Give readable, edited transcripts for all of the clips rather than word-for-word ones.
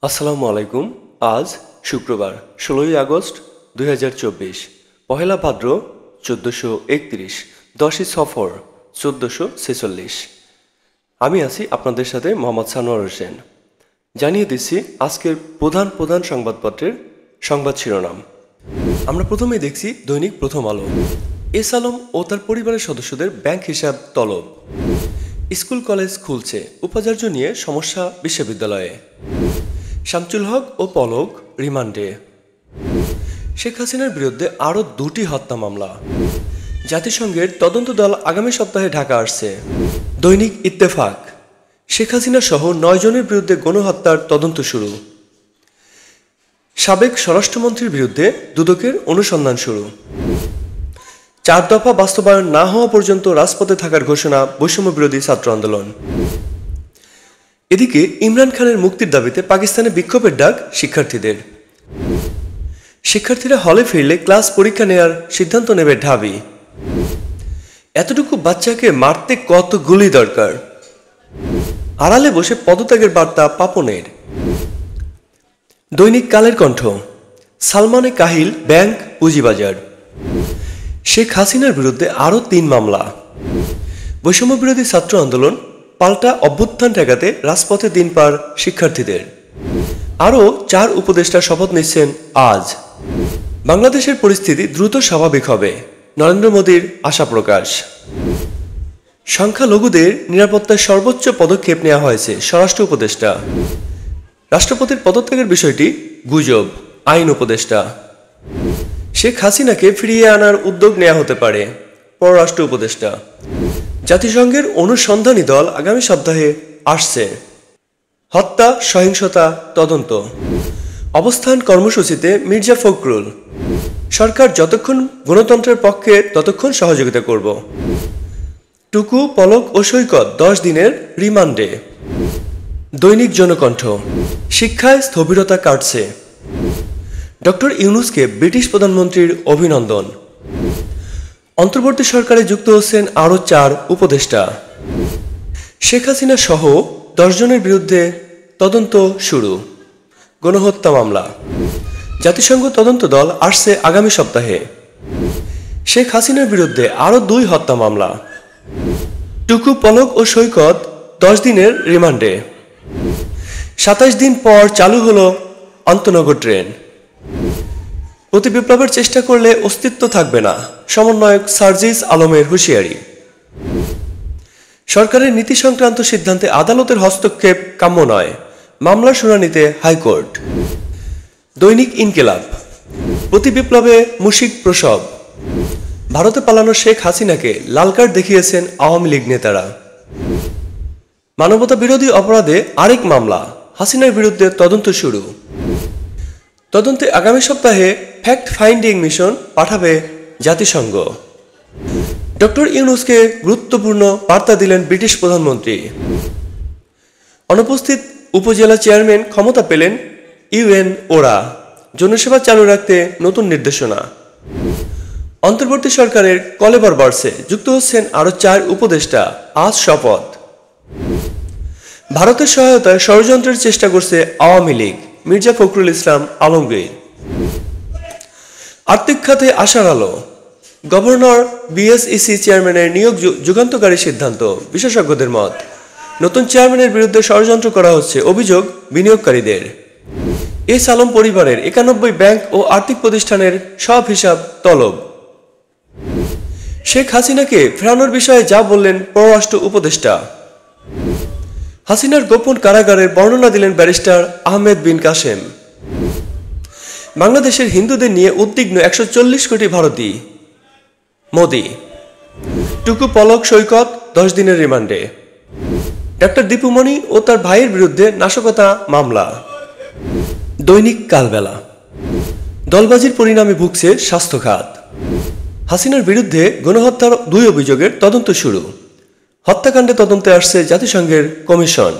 আসসালামু আলাইকুম। আজ শুক্রবার ১৬ই আগস্ট ২০২৪, পহেলা ভাদ্র ১৪৩১, ১০ই সফর ১৪৪৬। আমি আছি আপনাদের সাথে মোহাম্মদ সানোয়ার হোসেন। জানিয়ে দিচ্ছি আজকের প্রধান প্রধান সংবাদপত্রের সংবাদ শিরোনাম। আমরা প্রথমেই দেখছি দৈনিক প্রথম আলো। এস আলম ও তার পরিবারের সদস্যদের ব্যাংক হিসাব তলব। স্কুল কলেজ খুলছে, উপাচার্য নিয়ে সমস্যা বিশ্ববিদ্যালয়ে। শামসুল হক ও পলক রিমান্ডে। শেখ হাসিনার বিরুদ্ধে আরও ২টি হত্যা মামলা। জাতিসংঘের তদন্ত দল আগামী সপ্তাহে ঢাকা আসছে। দৈনিক ইত্তেফাক। শেখ হাসিনা সহ ৯ জনের বিরুদ্ধে গণহত্যার তদন্ত শুরু। সাবেক স্বরাষ্ট্রমন্ত্রীর বিরুদ্ধে দুদকের অনুসন্ধান শুরু। ৪ দফা বাস্তবায়ন না হওয়া পর্যন্ত রাজপথে থাকার ঘোষণা বৈষম্য বিরোধী ছাত্র আন্দোলন। এদিকে ইমরান খানের মুক্তির দাবিতে পাকিস্তানে বিক্ষোভের ডাক শিক্ষার্থীদের। শিক্ষার্থীরা হলে ফিরলে ক্লাস পরীক্ষা নেওয়ার সিদ্ধান্ত নেবে ঢাবি। এতটুকু বাচ্চাকে মারতে কত গুলি দরকার? আড়ালে বসে পদত্যাগের বার্তা পাপনের। দৈনিক কালের কণ্ঠ। সালমানে কাহিল ব্যাংক পুঁজিবাজার। শেখ হাসিনার বিরুদ্ধে আরও ৩ মামলা। বৈষম্য বিরোধী ছাত্র আন্দোলন, পাল্টা অভ্যুত্থান ঠেকাতে রাজপথে দিন পার শিক্ষার্থীদের। আরও ৪ উপদেষ্টা শপথ নিচ্ছেন আজ। বাংলাদেশের পরিস্থিতি দ্রুত স্বাভাবিক হবে, নরেন্দ্র মোদীর আশা প্রকাশ। সংখ্যালঘুদের নিরাপত্তায় সর্বোচ্চ পদক্ষেপ নেওয়া হয়েছে, স্বরাষ্ট্র উপদেষ্টা। রাষ্ট্রপতির পদত্যাগের বিষয়টি গুজব, আইন উপদেষ্টা। শেখ হাসিনাকে ফিরিয়ে আনার উদ্যোগ নেওয়া হতে পারে, পররাষ্ট্র উপদেষ্টা। জাতিসংঘের অনুসন্ধানী দল আগামী সপ্তাহে আসছে। হত্যা সহিংসতা তদন্ত। অবস্থান কর্মসূচিতে মির্জা ফখরুল। সরকার যতক্ষণ গণতন্ত্রের পক্ষে ততক্ষণ সহযোগিতা করব। টুকু, পলক ও সৈকত ১০ দিনের রিমান্ডে। দৈনিক জনকণ্ঠ। শিক্ষায় স্থবিরতা কাটছে। ডক্টর ইউনূসকে ব্রিটিশ প্রধানমন্ত্রীর অভিনন্দন। অন্তর্বর্তী সরকারে যুক্ত হচ্ছেন আরও ৪ উপদেষ্টা। শেখ হাসিনা সহ ১০ জনের বিরুদ্ধে তদন্ত শুরু। গণহত্যা মামলা। জাতিসংঘ তদন্ত দল আসছে আগামী সপ্তাহে। শেখ হাসিনার বিরুদ্ধে আরও ২ হত্যা মামলা। টুকু, পলক ও সৈকত ১০ দিনের রিমান্ডে। ২৭ দিন পর চালু হলো আন্তনগর ট্রেন। প্রতি বিপ্লবের চেষ্টা করলে অস্তিত্ব থাকবে না, সমন্বয়ক সার্জিস আলমের হুঁশিয়ারি। সরকারের নীতি সংক্রান্ত সিদ্ধান্তে আদালতের হস্তক্ষেপ কাম্য নয়, মামলার শুনানিতে হাইকোর্ট। দৈনিক ইনকিলাব। প্রতি বিপ্লবে মুশিক প্রসব। ভারতে পালানো শেখ হাসিনাকে লাল কার্ড দেখিয়েছেন আওয়ামী লীগ নেতারা। মানবতা বিরোধী অপরাধে আরেক মামলা, হাসিনার বিরুদ্ধে তদন্ত শুরু। তদন্তে আগামী সপ্তাহে ফ্যাক্ট ফাইন্ডিং মিশন পাঠাবে জাতিসংঘ। ডক্টর ইউনূসকে গুরুত্বপূর্ণ বার্তা দিলেন ব্রিটিশ প্রধানমন্ত্রী। অনুপস্থিত উপজেলা চেয়ারম্যান ক্ষমতা পেলেন ইউএনওরা। জনসেবা চালু রাখতে নতুন নির্দেশনা। অন্তর্বর্তী সরকারের কলেবর বাড়ছে, যুক্ত হচ্ছেন আরও ৪ উপদেষ্টা, আজ শপথ। ভারতের সহায়তায় ষড়যন্ত্রের চেষ্টা করছে আওয়ামী লীগ, মির্জা ফখরুল ইসলাম আলমগীর। আর্থিক খাতে আশার আলো। গভর্নর বিএসইসি চেয়ারম্যানের নিয়োগ যুগান্তকারী সিদ্ধান্ত, বিশেষজ্ঞদের মত। নতুন চেয়ারম্যানের বিরুদ্ধে ষড়যন্ত্র করা হচ্ছে, অভিযোগ বিনিয়োগকারীদের। এস আলম পরিবারের ৯১ ব্যাংক ও আর্থিক প্রতিষ্ঠানের সব হিসাব তলব। শেখ হাসিনাকে ফেরানোর বিষয়ে যা বললেন পররাষ্ট্র উপদেষ্টা। হাসিনার গোপন কারাগারের বর্ণনা দিলেন ব্যারিস্টার আহমেদ বিন কাসেম। বাংলাদেশের হিন্দুদের নিয়ে উদ্বিগ্ন ১৪০ কোটি ভারতী, মোদি। টুকু, পলক, সৈকত ১০ দিনের রিমান্ডে। ডক্টর দীপুমণি ও তার ভাইয়ের বিরুদ্ধে নাশকতা মামলা। দৈনিক কালবেলা। দলবাজির পরিণামে ভুগছে স্বাস্থ্য খাত। হাসিনার বিরুদ্ধে গণহত্যার ২ অভিযোগের তদন্ত শুরু। হত্যাকাণ্ডে তদন্তে আসছে জাতিসংঘের কমিশন।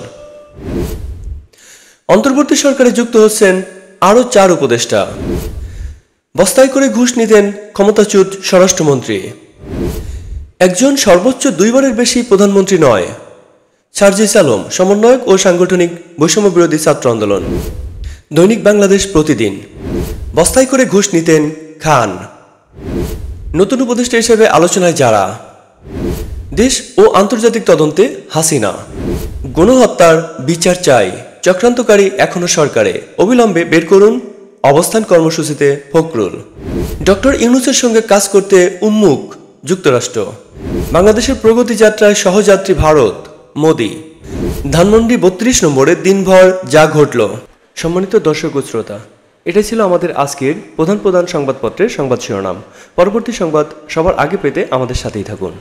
অন্তর্বর্তী সরকারে যুক্ত হচ্ছেন আরও ৪ উপদেষ্টা। বস্তায় করে ঘুষ নিতেন ক্ষমতাচ্যুত স্বরাষ্ট্রমন্ত্রী। একজন সর্বোচ্চ ২ বারের বেশি প্রধানমন্ত্রী নয়, সার্জিস আলম, সমন্বয়ক ও সাংগঠনিক বৈষম্য বিরোধী ছাত্র আন্দোলন। দৈনিক বাংলাদেশ প্রতিদিন। বস্তায় করে ঘুষ নিতেন খান। নতুন উপদেষ্টা হিসেবে আলোচনায় যারা। দেশ ও আন্তর্জাতিক তদন্তে হাসিনা। গণহত্যার বিচার চাই, চক্রান্তকারী এখনো সরকারে, অবিলম্বে বের করুন। অবস্থান কর্মসূচিতে ফখরুল। ডক্টর ইউনূসের সঙ্গে কাজ করতে উন্মুখ যুক্তরাষ্ট্র। বাংলাদেশের প্রগতি যাত্রায় সহযাত্রী ভারত, মোদি। ধানমন্ডি ৩২ নম্বরে দিনভর যা ঘটল। সম্মানিত দর্শক ও শ্রোতা, এটাই ছিল আমাদের আজকের প্রধান সংবাদপত্রের সংবাদ শিরোনাম। পরবর্তী সংবাদ সবার আগে পেতে আমাদের সাথেই থাকুন।